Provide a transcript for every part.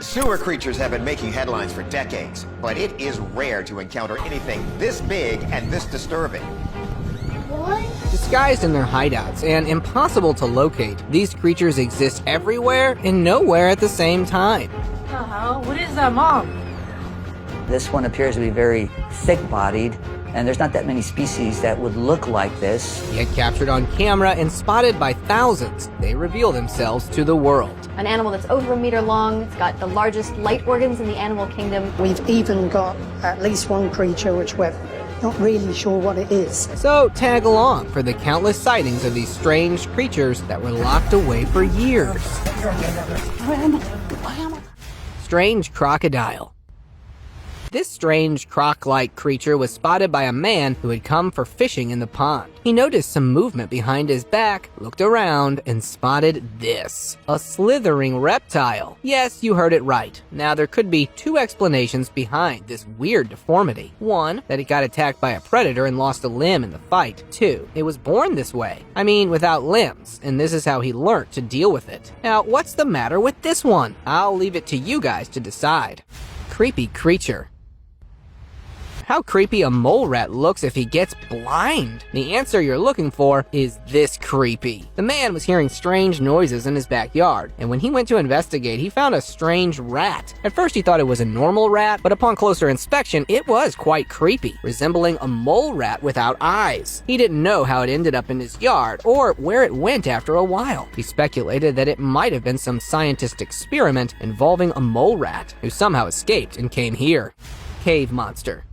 Sewer creatures have been making headlines for decades, but it is rare to encounter anything this big and this disturbing. What? Disguised in their hideouts and impossible to locate, these creatures exist everywhere and nowhere at the same time. What the hell? What is that, Mom? This one appears to be very thick-bodied, and there's not that many species that would look like this. Yet captured on camera and spotted by thousands, they reveal themselves to the world. An animal that's over a meter long. It's got the largest light organs in the animal kingdom. We've even got at least one creature which we're not really sure what it is. So tag along for the countless sightings of these strange creatures that were locked away for years. Strange crocodile. This strange croc-like creature was spotted by a man who had come for fishing in the pond. He noticed some movement behind his back, looked around, and spotted this. A slithering reptile. Yes, you heard it right. Now, there could be two explanations behind this weird deformity. One, that it got attacked by a predator and lost a limb in the fight. Two, it was born this way. I mean, without limbs, and this is how he learned to deal with it. Now, what's the matter with this one? I'll leave it to you guys to decide. Creepy creature. How creepy a mole rat looks if he gets blind. The answer you're looking for is this creepy. The man was hearing strange noises in his backyard, and when he went to investigate, he found a strange rat. At first he thought it was a normal rat, but upon closer inspection, it was quite creepy, resembling a mole rat without eyes. He didn't know how it ended up in his yard, or where it went after a while. He speculated that it might have been some scientist experiment involving a mole rat, who somehow escaped and came here. Cave monster.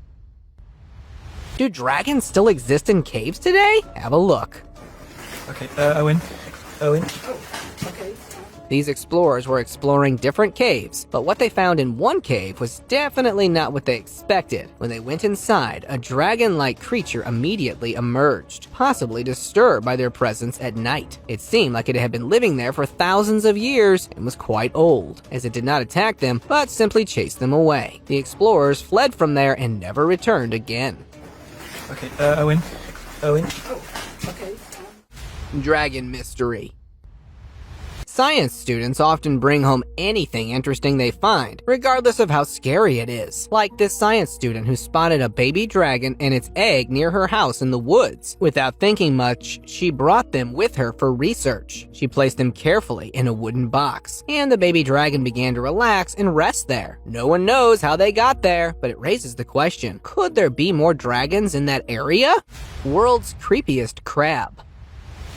Do dragons still exist in caves today? Have a look. Okay, Owen. These explorers were exploring different caves, but what they found in one cave was definitely not what they expected. When they went inside, a dragon-like creature immediately emerged, possibly disturbed by their presence at night. It seemed like it had been living there for thousands of years and was quite old, as it did not attack them, but simply chased them away. The explorers fled from there and never returned again. Okay, Owen. Dragon mystery. Science students often bring home anything interesting they find, regardless of how scary it is. Like this science student who spotted a baby dragon and its egg near her house in the woods. Without thinking much, she brought them with her for research. She placed them carefully in a wooden box, and the baby dragon began to relax and rest there. No one knows how they got there, but it raises the question, could there be more dragons in that area? World's creepiest crab.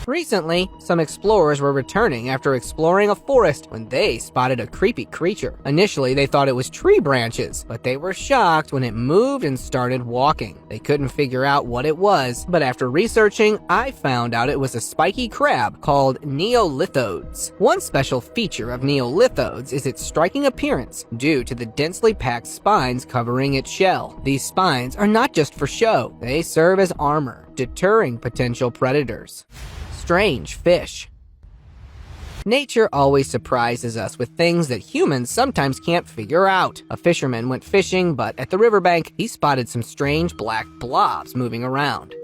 Recently, some explorers were returning after exploring a forest when they spotted a creepy creature. Initially, they thought it was tree branches, but they were shocked when it moved and started walking. They couldn't figure out what it was, but after researching, I found out it was a spiky crab called neolithodes. One special feature of neolithodes is its striking appearance due to the densely packed spines covering its shell. These spines are not just for show, they serve as armor, deterring potential predators. Strange fish. Nature always surprises us with things that humans sometimes can't figure out. A fisherman went fishing, but at the riverbank, he spotted some strange black blobs moving around.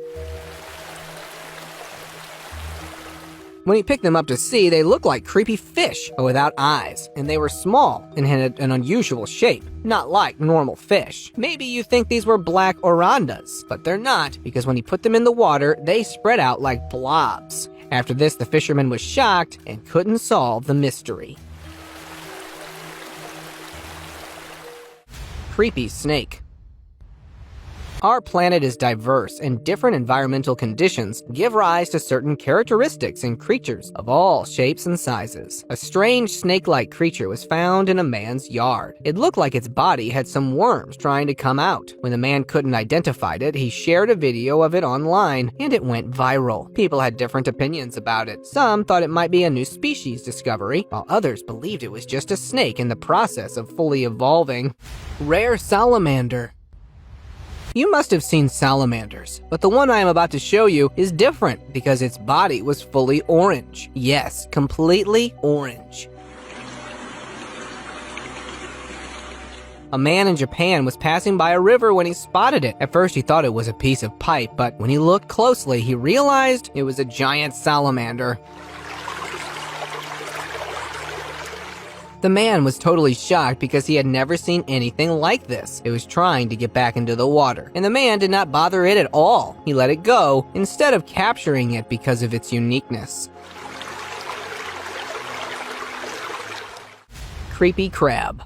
When he picked them up to see, they looked like creepy fish, but without eyes, and they were small and had an unusual shape, not like normal fish. Maybe you think these were black orandas, but they're not, because when he put them in the water, they spread out like blobs. After this, the fisherman was shocked and couldn't solve the mystery. Creepy snake. Our planet is diverse, and different environmental conditions give rise to certain characteristics in creatures of all shapes and sizes. A strange snake-like creature was found in a man's yard. It looked like its body had some worms trying to come out. When the man couldn't identify it, he shared a video of it online, and it went viral. People had different opinions about it. Some thought it might be a new species discovery, while others believed it was just a snake in the process of fully evolving. Rare salamander. You must have seen salamanders, but the one I am about to show you is different because its body was fully orange. Yes, completely orange. A man in Japan was passing by a river when he spotted it. At first he thought it was a piece of pipe, but when he looked closely, he realized it was a giant salamander. The man was totally shocked because he had never seen anything like this. It was trying to get back into the water, and the man did not bother it at all. He let it go instead of capturing it because of its uniqueness. Creepy crab.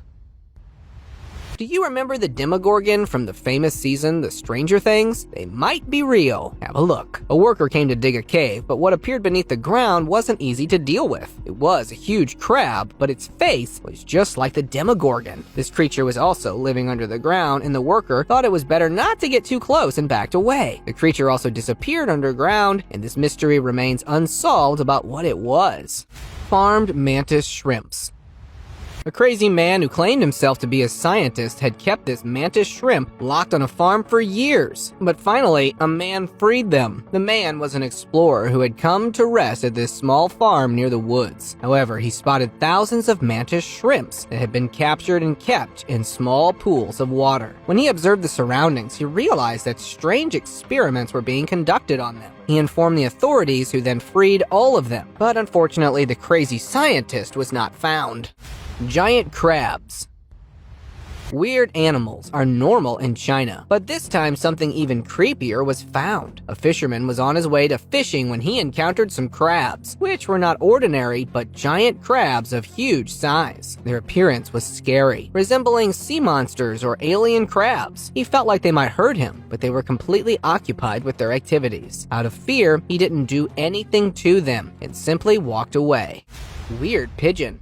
Do you remember the Demogorgon from the famous season, The Stranger Things? They might be real. Have a look. A worker came to dig a cave, but what appeared beneath the ground wasn't easy to deal with. It was a huge crab, but its face was just like the Demogorgon. This creature was also living under the ground, and the worker thought it was better not to get too close and backed away. The creature also disappeared underground, and this mystery remains unsolved about what it was. Farmed mantis shrimps. A crazy man who claimed himself to be a scientist had kept this mantis shrimp locked on a farm for years. But finally, a man freed them. The man was an explorer who had come to rest at this small farm near the woods. However, he spotted thousands of mantis shrimps that had been captured and kept in small pools of water. When he observed the surroundings, he realized that strange experiments were being conducted on them. He informed the authorities, who then freed all of them. But unfortunately, the crazy scientist was not found. Giant crabs. Weird animals are normal in China, but this time something even creepier was found. A fisherman was on his way to fishing when he encountered some crabs, which were not ordinary, but giant crabs of huge size. Their appearance was scary, resembling sea monsters or alien crabs. He felt like they might hurt him, but they were completely occupied with their activities. Out of fear, he didn't do anything to them and simply walked away. Weird pigeon.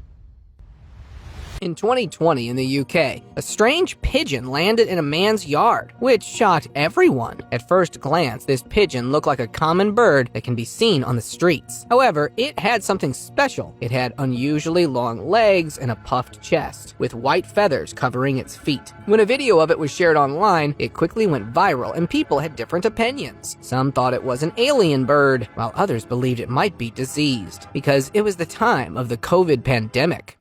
In 2020 in the UK, a strange pigeon landed in a man's yard, which shocked everyone. At first glance, this pigeon looked like a common bird that can be seen on the streets. However, it had something special. It had unusually long legs and a puffed chest, with white feathers covering its feet. When a video of it was shared online, it quickly went viral and people had different opinions. Some thought it was an alien bird, while others believed it might be diseased, because it was the time of the COVID pandemic.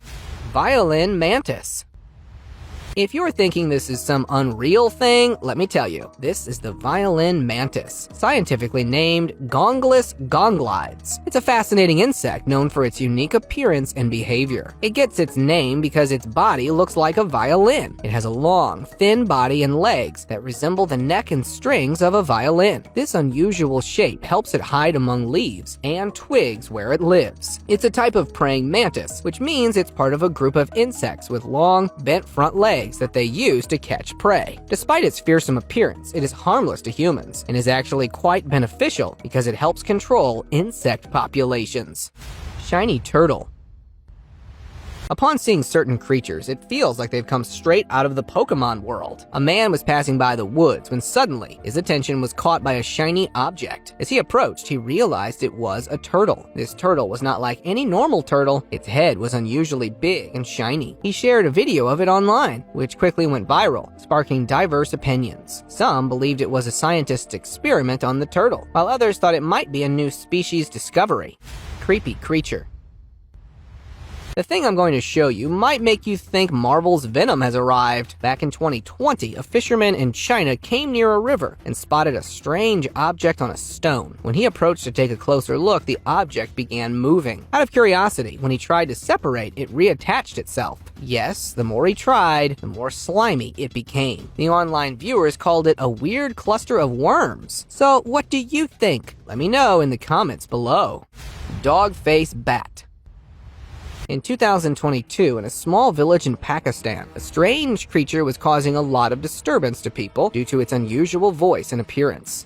Violin mantis. If you're thinking this is some unreal thing, let me tell you, this is the violin mantis, scientifically named Gonglus gonglides. It's a fascinating insect known for its unique appearance and behavior. It gets its name because its body looks like a violin. It has a long, thin body and legs that resemble the neck and strings of a violin. This unusual shape helps it hide among leaves and twigs where it lives. It's a type of praying mantis, which means it's part of a group of insects with long, bent front legs that they use to catch prey. Despite its fearsome appearance, it is harmless to humans and is actually quite beneficial because it helps control insect populations. Shiny turtle. Upon seeing certain creatures, it feels like they've come straight out of the Pokemon world. A man was passing by the woods when suddenly his attention was caught by a shiny object. As he approached, he realized it was a turtle. This turtle was not like any normal turtle. Its head was unusually big and shiny. He shared a video of it online, which quickly went viral, sparking diverse opinions. Some believed it was a scientist's experiment on the turtle, while others thought it might be a new species discovery. Creepy creature. The thing I'm going to show you might make you think Marvel's Venom has arrived. Back in 2020, a fisherman in China came near a river and spotted a strange object on a stone. When he approached to take a closer look, the object began moving. Out of curiosity, when he tried to separate, it reattached itself. Yes, the more he tried, the more slimy it became. The online viewers called it a weird cluster of worms. So what do you think? Let me know in the comments below. Dog-face bat. In 2022, in a small village in Pakistan, a strange creature was causing a lot of disturbance to people due to its unusual voice and appearance.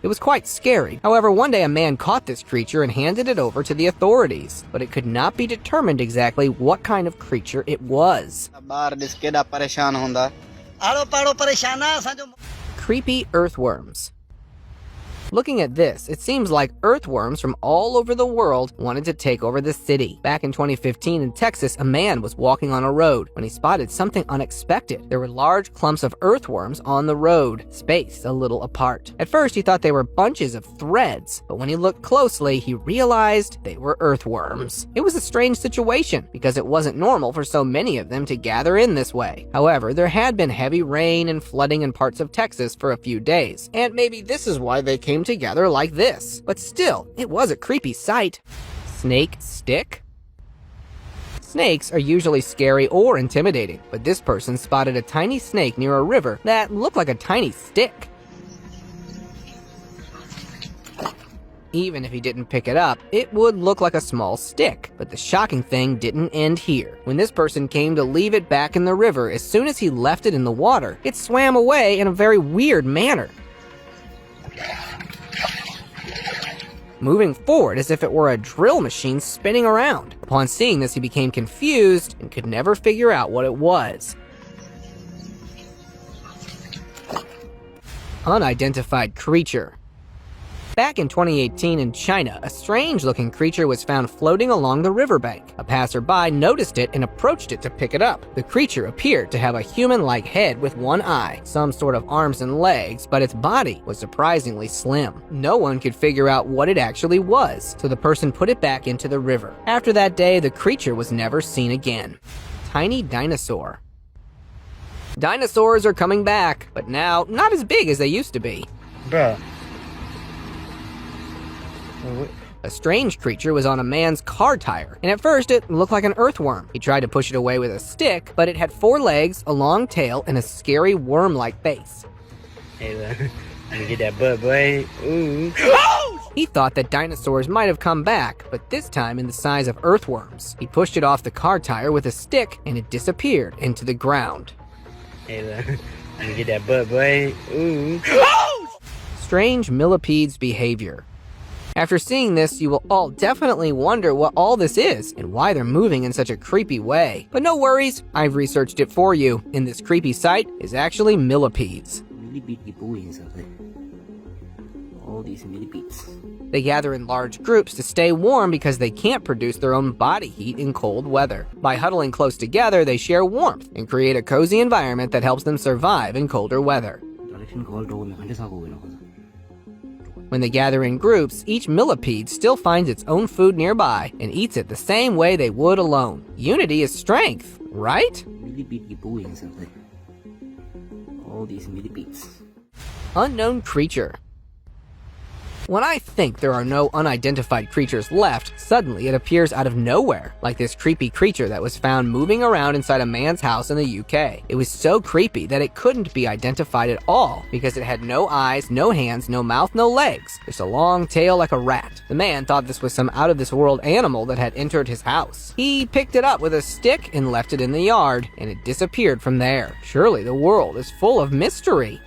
It was quite scary. However, one day a man caught this creature and handed it over to the authorities, but it could not be determined exactly what kind of creature it was. Creepy earthworms. Looking at this, it seems like earthworms from all over the world wanted to take over the city. Back in 2015 in Texas, a man was walking on a road when he spotted something unexpected. There were large clumps of earthworms on the road, spaced a little apart. At first, he thought they were bunches of threads, but when he looked closely, he realized they were earthworms. It was a strange situation because it wasn't normal for so many of them to gather in this way. However, there had been heavy rain and flooding in parts of Texas for a few days, and maybe this is why they came together like this. But still, it was a creepy sight. snake stick? Snakes are usually scary or intimidating, but this person spotted a tiny snake near a river that looked like a tiny stick. Even if he didn't pick it up, it would look like a small stick. But the shocking thing didn't end here. When this person came to leave it back in the river, as soon as he left it in the water, it swam away in a very weird manner, moving forward as if it were a drill machine spinning around. Upon seeing this, he became confused and could never figure out what it was. Unidentified creature. Back in 2018 in China, a strange-looking creature was found floating along the riverbank. A passerby noticed it and approached it to pick it up. The creature appeared to have a human-like head with one eye, some sort of arms and legs, but its body was surprisingly slim. No one could figure out what it actually was, so the person put it back into the river. After that day, the creature was never seen again. Tiny dinosaur. Dinosaurs are coming back, but now not as big as they used to be. Bruh. A strange creature was on a man's car tire, and at first it looked like an earthworm. He tried to push it away with a stick, but it had 4 legs, a long tail, and a scary worm-like face. Hey, let me get that butt, boy. Ooh. He thought that dinosaurs might have come back, but this time in the size of earthworms. He pushed it off the car tire with a stick, and it disappeared into the ground. Hey, let me get that butt, boy. Ooh. Strange millipedes behavior. After seeing this, you will all definitely wonder what all this is and why they're moving in such a creepy way. But no worries, I've researched it for you, and this creepy sight is actually millipedes. All these millipedes. They gather in large groups to stay warm because they can't produce their own body heat in cold weather. By huddling close together, they share warmth and create a cozy environment that helps them survive in colder weather. When they gather in groups, each millipede still finds its own food nearby and eats it the same way they would alone. Unity is strength, right? All these millipedes. Unknown creature. When I think there are no unidentified creatures left, suddenly it appears out of nowhere, like this creepy creature that was found moving around inside a man's house in the UK. It was so creepy that it couldn't be identified at all, because it had no eyes, no hands, no mouth, no legs, just a long tail like a rat. The man thought this was some out-of-this-world animal that had entered his house. He picked it up with a stick and left it in the yard, and it disappeared from there. Surely the world is full of mystery.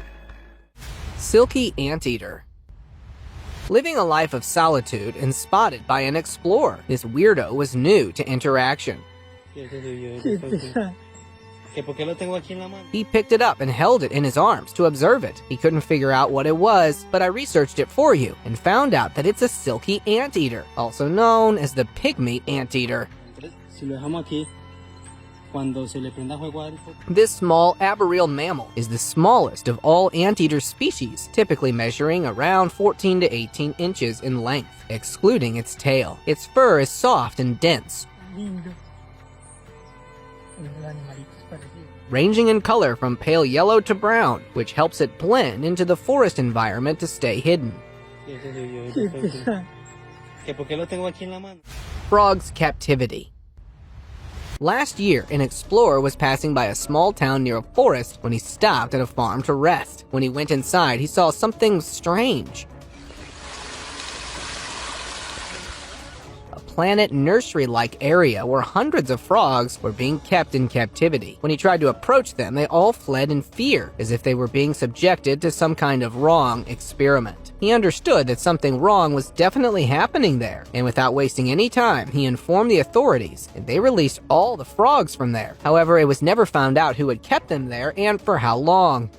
Silky anteater. Living a life of solitude and spotted by an explorer, this weirdo was new to interaction. He picked it up and held it in his arms to observe it. He couldn't figure out what it was, but I researched it for you and found out that it's a silky anteater, also known as the pygmy anteater. This small arboreal mammal is the smallest of all anteater species, typically measuring around 14 to 18 inches in length, excluding its tail. Its fur is soft and dense, ranging in color from pale yellow to brown, which helps it blend into the forest environment to stay hidden. Frog's captivity. Last year, an explorer was passing by a small town near a forest when he stopped at a farm to rest. When he went inside, he saw something strange. A planet nursery-like area where hundreds of frogs were being kept in captivity. When he tried to approach them, they all fled in fear, as if they were being subjected to some kind of wrong experiment. He understood that something wrong was definitely happening there, and without wasting any time, he informed the authorities, and they released all the frogs from there. However, it was never found out who had kept them there and for how long.